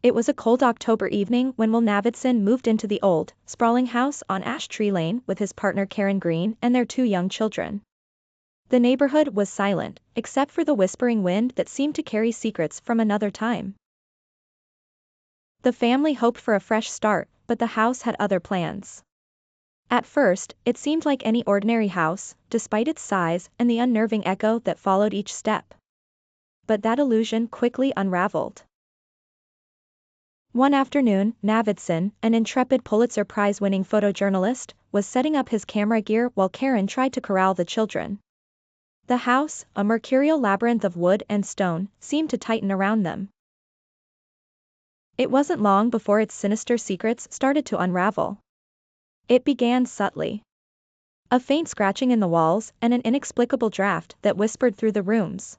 It was a cold October evening when Will Navidson moved into the old, sprawling house on Ash Tree Lane with his partner Karen Green and their 2 young children. The neighborhood was silent, except for the whispering wind that seemed to carry secrets from another time. The family hoped for a fresh start, but the house had other plans. At first, it seemed like any ordinary house, despite its size and the unnerving echo that followed each step. But that illusion quickly unraveled. One afternoon, Navidson, an intrepid Pulitzer Prize-winning photojournalist, was setting up his camera gear while Karen tried to corral the children. The house, a mercurial labyrinth of wood and stone, seemed to tighten around them. It wasn't long before its sinister secrets started to unravel. It began subtly. A faint scratching in the walls and an inexplicable draft that whispered through the rooms.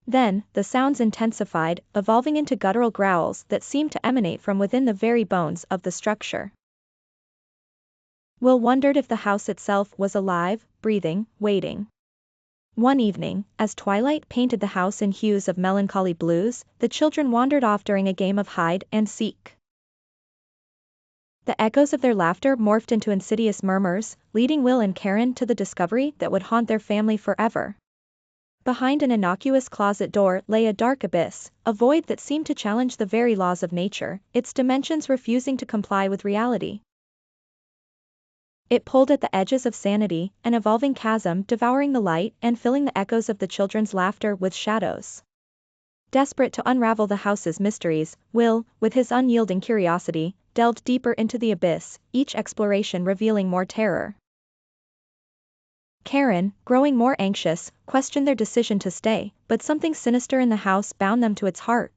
Then, the sounds intensified, evolving into guttural growls that seemed to emanate from within the very bones of the structure. Will wondered if the house itself was alive, breathing, waiting. One evening, as twilight painted the house in hues of melancholy blues, the children wandered off during a game of hide and seek. The echoes of their laughter morphed into insidious murmurs, leading Will and Karen to the discovery that would haunt their family forever. Behind an innocuous closet door lay a dark abyss, a void that seemed to challenge the very laws of nature, its dimensions refusing to comply with reality. It pulled at the edges of sanity, an evolving chasm devouring the light and filling the echoes of the children's laughter with shadows. Desperate to unravel the house's mysteries, Will, with his unyielding curiosity, delved deeper into the abyss, each exploration revealing more terror. Karen, growing more anxious, questioned their decision to stay, but something sinister in the house bound them to its heart.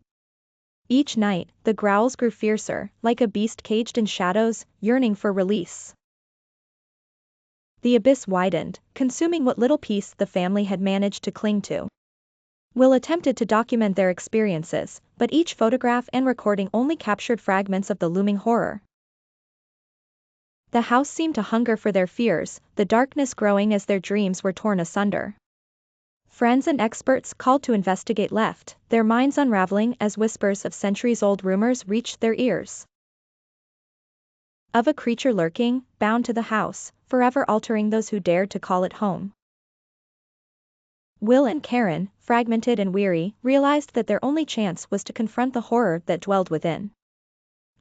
Each night, the growls grew fiercer, like a beast caged in shadows, yearning for release. The abyss widened, consuming what little peace the family had managed to cling to. Will attempted to document their experiences, but each photograph and recording only captured fragments of the looming horror. The house seemed to hunger for their fears, the darkness growing as their dreams were torn asunder. Friends and experts called to investigate left, their minds unraveling as whispers of centuries-old rumors reached their ears. Of a creature lurking, bound to the house, forever altering those who dared to call it home. Will and Karen, fragmented and weary, realized that their only chance was to confront the horror that dwelled within.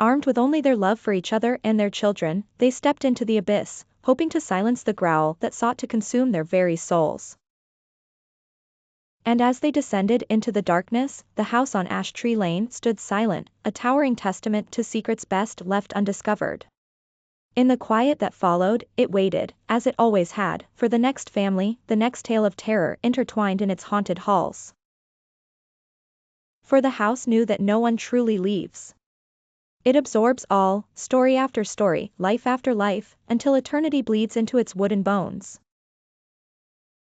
Armed with only their love for each other and their children, they stepped into the abyss, hoping to silence the growl that sought to consume their very souls. And as they descended into the darkness, the house on Ash Tree Lane stood silent, a towering testament to secrets best left undiscovered. In the quiet that followed, it waited, as it always had, for the next family, the next tale of terror intertwined in its haunted halls. For the house knew that no one truly leaves. It absorbs all, story after story, life after life, until eternity bleeds into its wooden bones.